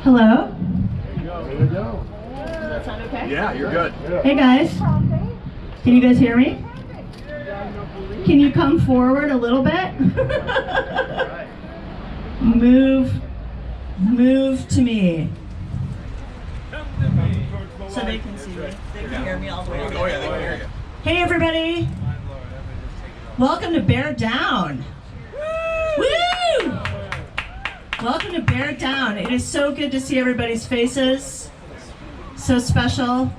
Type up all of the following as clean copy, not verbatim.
Hello? There you go. Does that sound okay? Yeah, you're good. Hey guys, can you guys hear me? Can you come forward a little bit? Move to me. So they can see me. They can hear me all the way. Oh yeah, they can hear you. Hey everybody! Welcome to Bear Down. Woo! Welcome to Bear Down. It is so good to see everybody's faces. So special.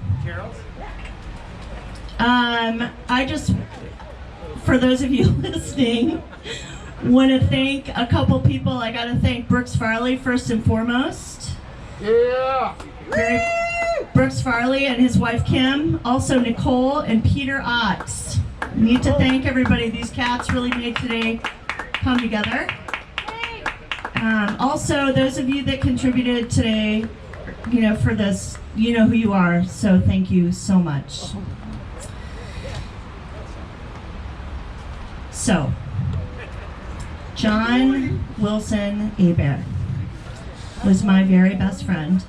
I just, for those of you listening, want to thank a couple people. I got to thank Brooks Farley first and foremost. Yeah. Brooks Farley and his wife Kim, also Nicole and Peter Ox. Need to thank everybody. These cats really made today come together. Also, those of you that contributed today, for this, you know who you are, so thank you so much. So, Jon Wilson Hebert was my very best friend.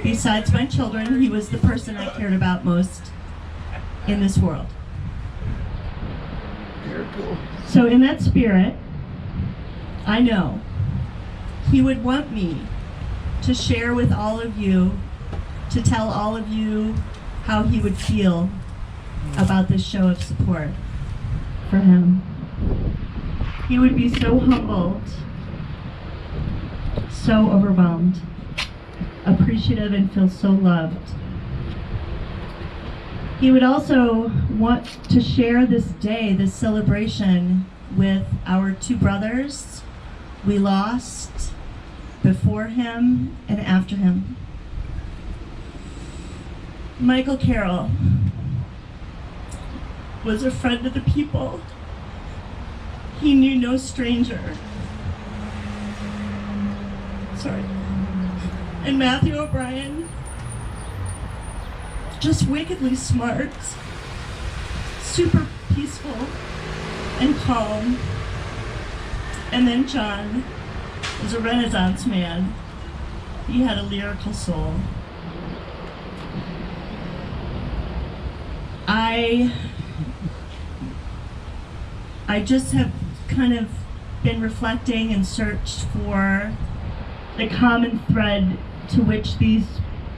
Besides my children, he was the person I cared about most in this world. So in that spirit, I know he would want me to share with all of you, to tell all of you how he would feel about this show of support for him. He would be so humbled, so overwhelmed, appreciative, and feel so loved. He would also want to share this day, this celebration, with our two brothers we lost before him and after him. Michael Carroll was a friend of the people. He knew no stranger. Sorry. And Matthew O'Brien, just wickedly smart, super peaceful and calm. And then Jon was a Renaissance man. He had a lyrical soul. I just have kind of been reflecting and searched for the common thread to which these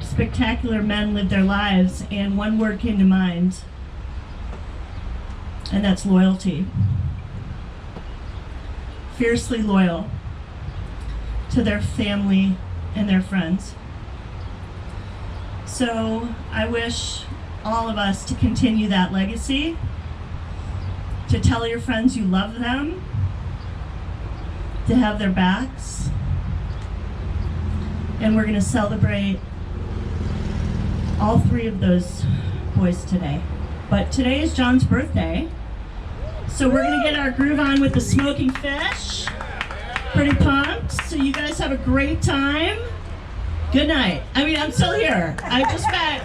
spectacular men lived their lives, and one word came to mind, and that's loyalty. Fiercely loyal to their family and their friends. So I wish all of us to continue that legacy, to tell your friends you love them, to have their backs, and we're going to celebrate all three of those boys today. But today is Jon's birthday, so we're going to get our groove on with the smoking fish. Pretty pumped. So you guys have a great time. Good night. I'm still here. I just met.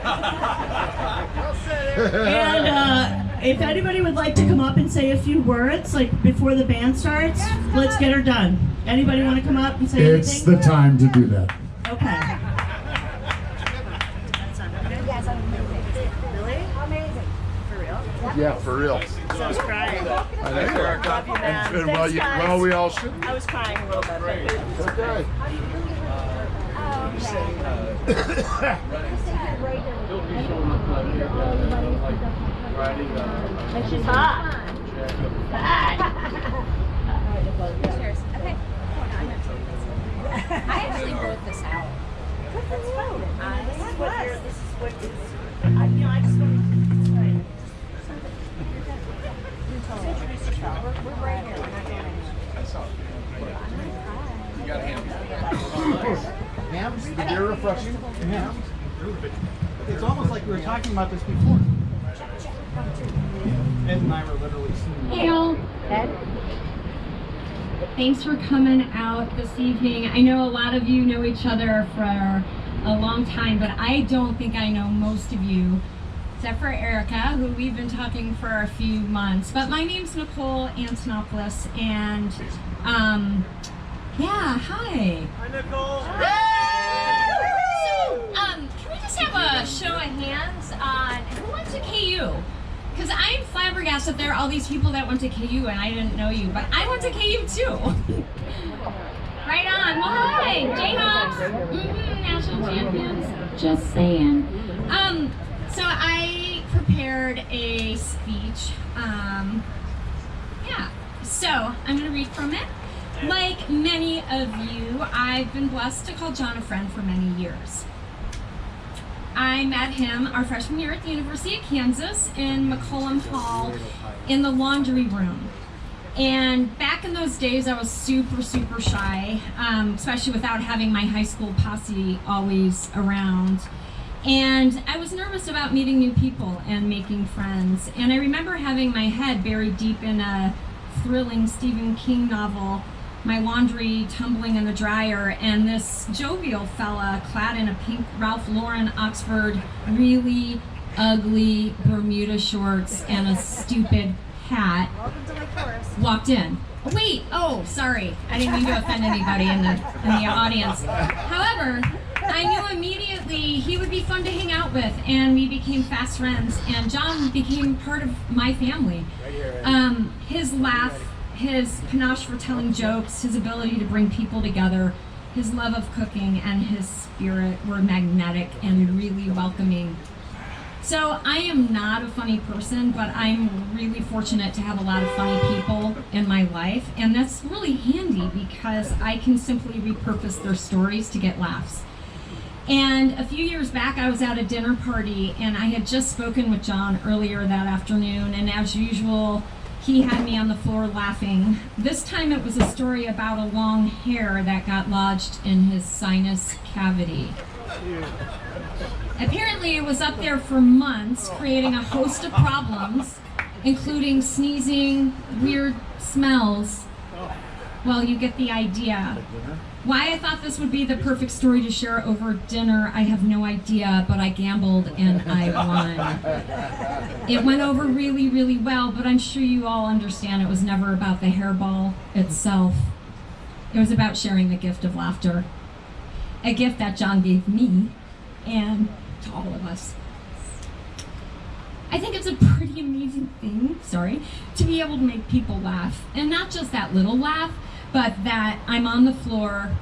And if anybody would like to come up and say a few words, like before the band starts, let's get her done. Anybody want to come up and say anything? It's the time to do that. Okay. Really? Amazing. For real? Yeah, for real. I was crying. I think you're Love you, man. and Thanks, guys. well, we all should. I was crying a little bit. Okay. And she's hot. Cheers. Okay. I actually wrote this out. That's fine. This is what I just want to right. Introduce yourself. We're right here. We're not going anywhere. You got a hand. Hams? The beer refreshing? Yeah. It's almost like we were talking about this before. Ed and I were literally sitting. Hey all. Ed? Thanks for coming out this evening. I know a lot of you know each other for a long time, but I don't think I know most of you, except for Erica, who we've been talking for a few months. But my name's Nicole Antonopoulos, and Yeah, hi. Hi, Nicole. So, can we just have a show of hands on who went to KU? Because I'm flabbergasted there are all these people that went to KU and I didn't know you, but I went to KU too. Right on. Well, hi, Jayhawks. National champions. Just saying. So I prepared a speech. Yeah. So I'm gonna read from it. Like many of you, I've been blessed to call Jon a friend for many years. I met him our freshman year at the University of Kansas in McCollum Hall in the laundry room. And back in those days, I was super, super shy, especially without having my high school posse always around. And I was nervous about meeting new people and making friends. And I remember having my head buried deep in a thrilling Stephen King novel, my laundry tumbling in the dryer, and this jovial fella clad in a pink Ralph Lauren Oxford, really ugly Bermuda shorts and a stupid hat walked in. Wait, oh, sorry. I didn't mean to offend anybody in the audience. However, I knew immediately he would be fun to hang out with, and we became fast friends, and Jon became part of my family. His laugh, his panache for telling jokes, his ability to bring people together, his love of cooking, and his spirit were magnetic and really welcoming. So I am not a funny person, but I'm really fortunate to have a lot of funny people in my life, and that's really handy because I can simply repurpose their stories to get laughs. And a few years back, I was at a dinner party, and I had just spoken with Jon earlier that afternoon, and as usual, he had me on the floor laughing. This time it was a story about a long hair that got lodged in his sinus cavity. Apparently it was up there for months, creating a host of problems, including sneezing, weird smells. Well, you get the idea. Why I thought this would be the perfect story to share over dinner, I have no idea, but I gambled and I won. It went over really, really well, but I'm sure you all understand it was never about the hairball itself. It was about sharing the gift of laughter. A gift that Jon gave me and to all of us. I think it's a pretty amazing thing, to be able to make people laugh. And not just that little laugh, but that I'm on the floor,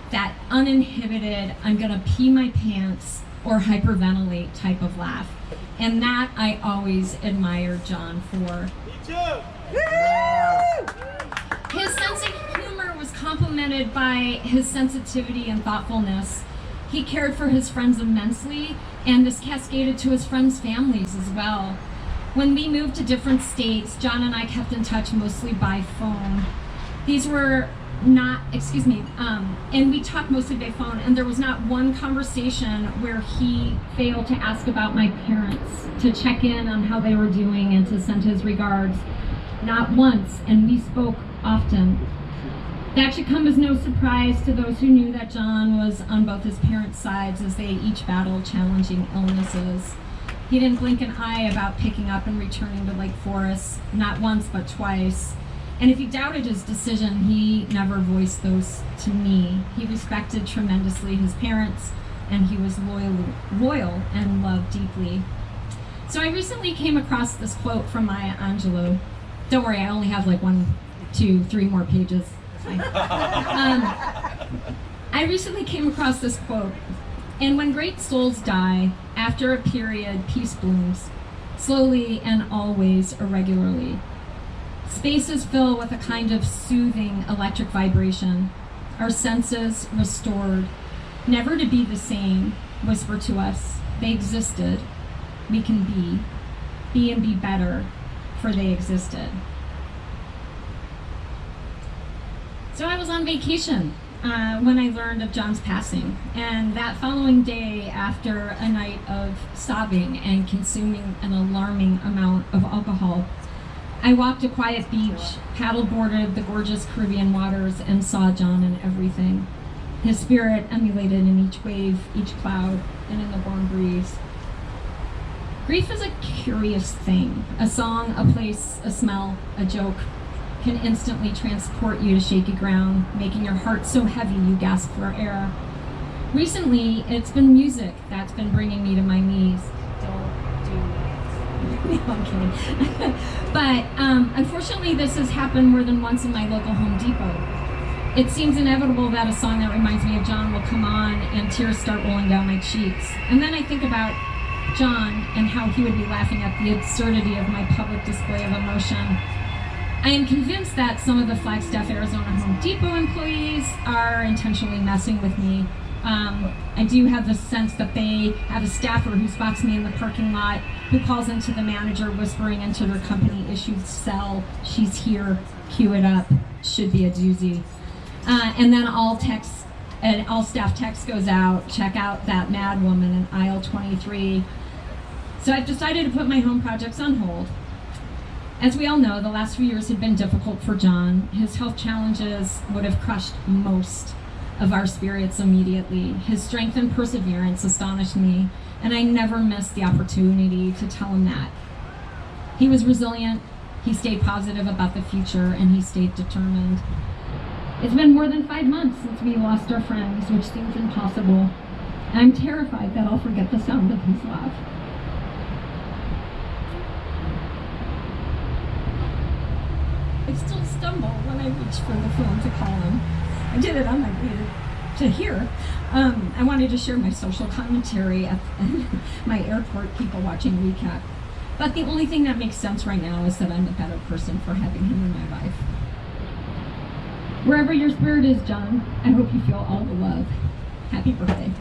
that uninhibited, I'm gonna pee my pants or hyperventilate type of laugh. And that I always admire Jon for. Me too. His sense of humor was complemented by his sensitivity and thoughtfulness. He cared for his friends immensely, and this cascaded to his friends' families as well. When we moved to different states, Jon and I kept in touch mostly by phone. These were not, and we talked mostly by phone, and there was not one conversation where he failed to ask about my parents, to check in on how they were doing, and to send his regards. Not once, and we spoke often. That should come as no surprise to those who knew that Jon was on both his parents' sides as they each battled challenging illnesses. He didn't blink an eye about picking up and returning to Lake Forest, not once but twice. And if he doubted his decision, he never voiced those to me. He respected tremendously his parents, and he was loyal and loved deeply. So I recently came across this quote from Maya Angelou. Don't worry, I only have like 1, 2, 3 more pages. I recently came across this quote. And when great souls die, after a period, peace blooms, slowly and always irregularly. Spaces fill with a kind of soothing electric vibration. Our senses restored, never to be the same, whisper to us, they existed, we can be and be better, for they existed. So I was on vacation when I learned of Jon's passing, and that following day, after a night of sobbing and consuming an alarming amount of alcohol, I walked a quiet beach, paddleboarded the gorgeous Caribbean waters, and saw Jon in everything. His spirit emulated in each wave, each cloud, and in the warm breeze. Grief is a curious thing. A song, a place, a smell, a joke. can instantly transport you to shaky ground, making your heart so heavy you gasp for air. Recently, it's been music that's been bringing me to my knees. Don't do that. No, I'm kidding. But unfortunately, this has happened more than once in my local Home Depot. It seems inevitable that a song that reminds me of Jon will come on and tears start rolling down my cheeks. And then I think about Jon and how he would be laughing at the absurdity of my public display of emotion. I am convinced that some of the Flagstaff, Arizona Home Depot employees are intentionally messing with me. I do have the sense that they have a staffer who spots me in the parking lot, who calls into the manager whispering into their company-issued cell, "She's here, cue it up, should be a doozy." And then all staff text goes out, check out that mad woman in aisle 23. So I've decided to put my home projects on hold. As we all know, the last few years had been difficult for Jon. His health challenges would have crushed most of our spirits immediately. His strength and perseverance astonished me, and I never missed the opportunity to tell him that. He was resilient, he stayed positive about the future, and he stayed determined. It's been more than 5 months since we lost our friends, which seems impossible. I'm terrified that I'll forget the sound of his laugh. I still stumble when I reach for the phone to call him. I did it on my way to here. I wanted to share my social commentary at my airport people watching recap. But the only thing that makes sense right now is that I'm a better person for having him in my life. Wherever your spirit is, Jon, I hope you feel all the love. Happy birthday.